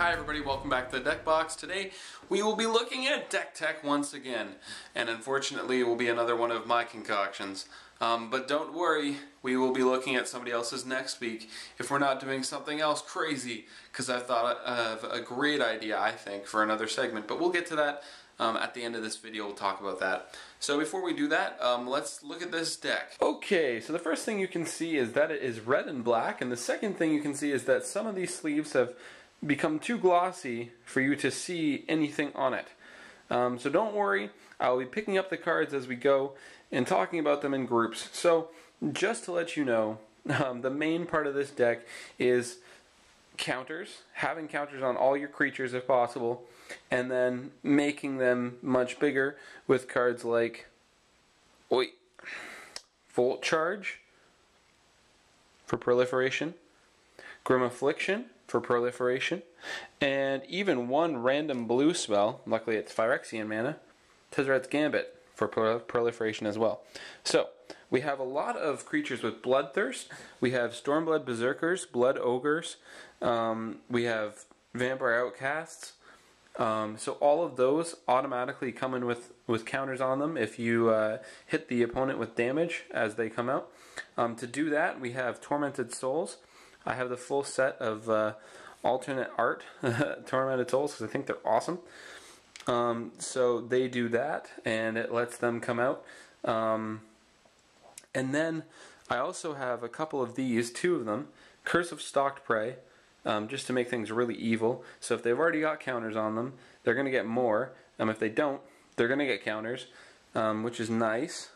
Hi everybody, welcome back to the Deck Box. Today we will be looking at deck tech once again, and unfortunately it will be another one of my concoctions. But don't worry, we will be looking at somebody else's next week if we're not doing something else crazy, because I've thought of a great idea, I think, for another segment. But we'll get to that at the end of this video. We'll talk about that. So before we do that, let's look at this deck. Okay, so the first thing you can see is that it is red and black, and the second thing you can see is that some of these sleeves have become too glossy for you to see anything on it. So don't worry, I'll be picking up the cards as we go and talking about them in groups. So just to let you know, the main part of this deck is counters, having counters on all your creatures if possible, and then making them much bigger with cards like Volt Charge for proliferation, Grim Affliction for proliferation, and even one random blue spell, luckily it's Phyrexian mana, Tezzeret's Gambit for proliferation as well. So, we have a lot of creatures with Bloodthirst. We have Stormblood Berserkers, Blood Ogres, we have Vampire Outcasts. So all of those automatically come in with counters on them if you hit the opponent with damage as they come out. To do that, we have Tormented Souls. I have the full set of alternate art Tormented Souls because I think they're awesome. So they do that, and it lets them come out. And then I also have a couple of these, two of them, Curse of Stalked Prey, just to make things really evil. So if they've already got counters on them, they're going to get more. If they don't, they're going to get counters, which is nice.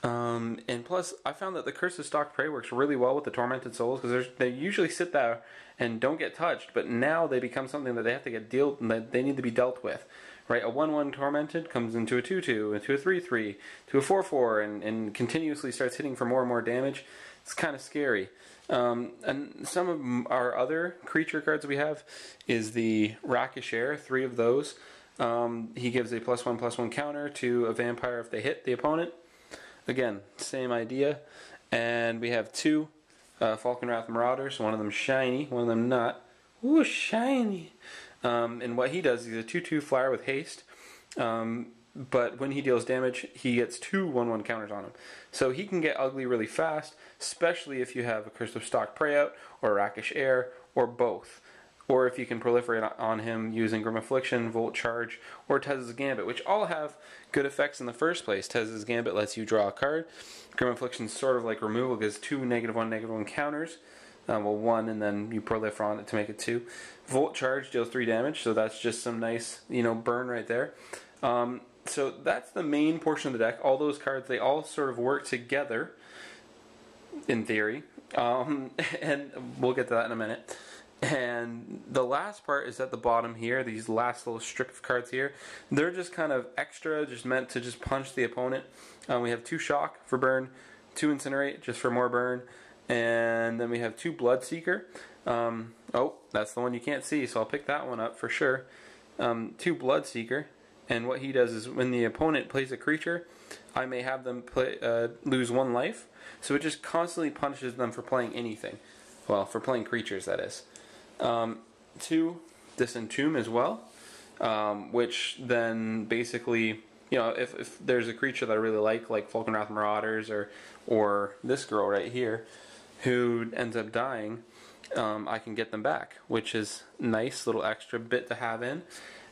And plus, I found that the Curse of Stalked Prey works really well with the Tormented Souls because they usually sit there and don't get touched, but now they become something that they have to get that they need to be dealt with. Right, a 1/1 Tormented comes into a 2/2, into a 3/3, to a 4/4, and continuously starts hitting for more and more damage. It's kind of scary. And some of our other creature cards we have is the Rakish Air, 3 of those. He gives a +1/+1 counter to a vampire if they hit the opponent. Again, same idea. And we have 2 Falkenrath Marauders, one of them shiny, one of them not. Ooh, shiny! And what he does, he's a 2/2 flyer with haste. But when he deals damage, he gets 2 1/1 counters on him. So he can get ugly really fast, especially if you have a Curse of Stalked Prey out, or Rakish Air, or both. Or if you can proliferate on him using Grim Affliction, Volt Charge, or Tezzeret's Gambit, which all have good effects in the first place. Tezzeret's Gambit lets you draw a card. Grim Affliction is sort of like removal, gives 2 -1/-1 counters. Well, 1, and then you proliferate on it to make it 2. Volt Charge deals 3 damage, so that's just some nice, burn right there. So that's the main portion of the deck. All those cards, they all sort of work together, in theory. And we'll get to that in a minute. And the last part is at the bottom here, these last little strip of cards here. They're just kind of extra, just meant to just punch the opponent. We have 2 Shock for burn, 2 Incinerate just for more burn, and then we have 2 Bloodseeker. Oh, that's the one you can't see, so I'll pick that one up for sure. 2 Bloodseeker, and what he does is when the opponent plays a creature, I may have them lose 1 life, so it just constantly punishes them for playing anything. Well, for playing creatures, that is. 2 Disentomb as well, which then basically, if there's a creature that I really like Falkenrath Marauders or this girl right here, who ends up dying, I can get them back, which is nice little extra bit to have in.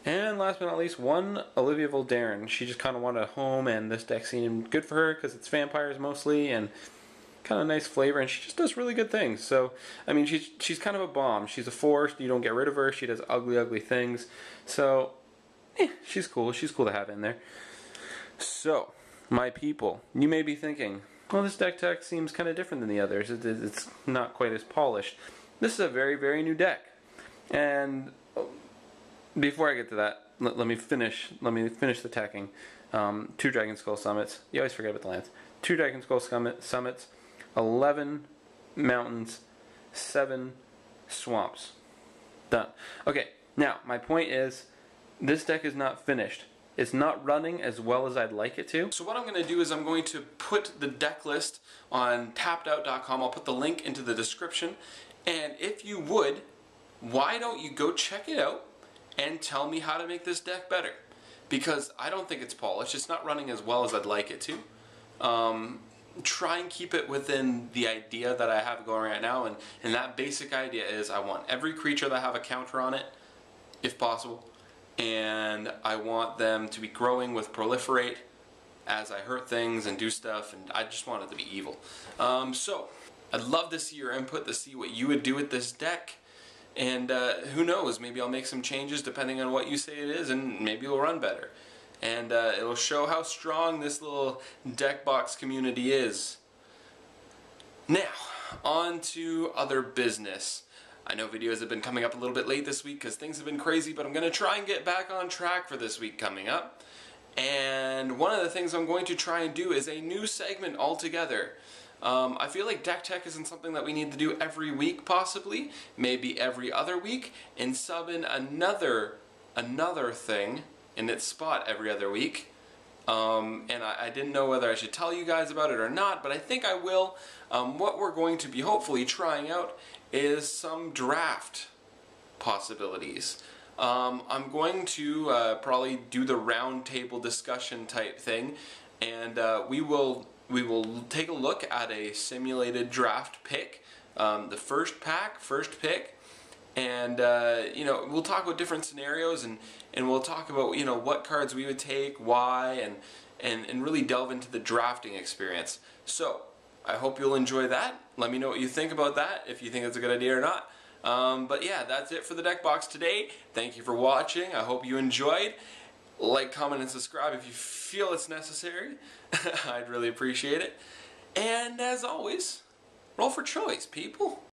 And last but not least, 1 Olivia Voldaren. She just kind of wanted a home, and this deck seemed good for her because it's vampires mostly, and kind of nice flavor, and she just does really good things. So, she's kind of a bomb. She's a force. You don't get rid of her. She does ugly things. So, she's cool. She's cool to have in there. So, my people, you may be thinking, well, this deck tech seems kind of different than the others. It's not quite as polished. This is a very, very new deck. And before I get to that, let me finish the teching. 2 Dragon Skull Summits. You always forget about the lands. 2 Dragon Skull Summits. 11 mountains, 7 swamps. Done. Okay, now my point is, this deck is not finished. It's not running as well as I'd like it to. So what I'm going to do is I'm going to put the deck list on tappedout.com. I'll put the link into the description. And if you would, why don't you go check it out and tell me how to make this deck better? Because I don't think it's polished. It's not running as well as I'd like it to. Try and keep it within the idea that I have going right now, and that basic idea is I want every creature that have a counter on it, if possible, and I want them to be growing with proliferate as I hurt things and do stuff, and I just want it to be evil. So I'd love to see your input, to see what you would do with this deck, and who knows, maybe I'll make some changes depending on what you say it is, and maybe it'll run better. And it'll show how strong this little deck box community is. Now, on to other business. I know videos have been coming up a little bit late this week because things have been crazy, but I'm going to try and get back on track for this week coming up. And one of the things I'm going to try and do is a new segment altogether. I feel like deck tech isn't something that we need to do every week, possibly, maybe every other week, and sub in another thing in its spot every other week. And I didn't know whether I should tell you guys about it or not, but I think I will. What we're going to be hopefully trying out is some draft possibilities. I'm going to probably do the round table discussion type thing, and we will take a look at a simulated draft pick, the first pick, and you know, we'll talk about different scenarios, and we'll talk about, you know, what cards we would take, why, and really delve into the drafting experience. So I hope you'll enjoy that. Let me know what you think about that, if you think it's a good idea or not. But yeah, that's it for the deck box today. Thank you for watching. I hope you enjoyed. Like, comment, and subscribe if you feel it's necessary. I'd really appreciate it. And as always, roll for choice, people.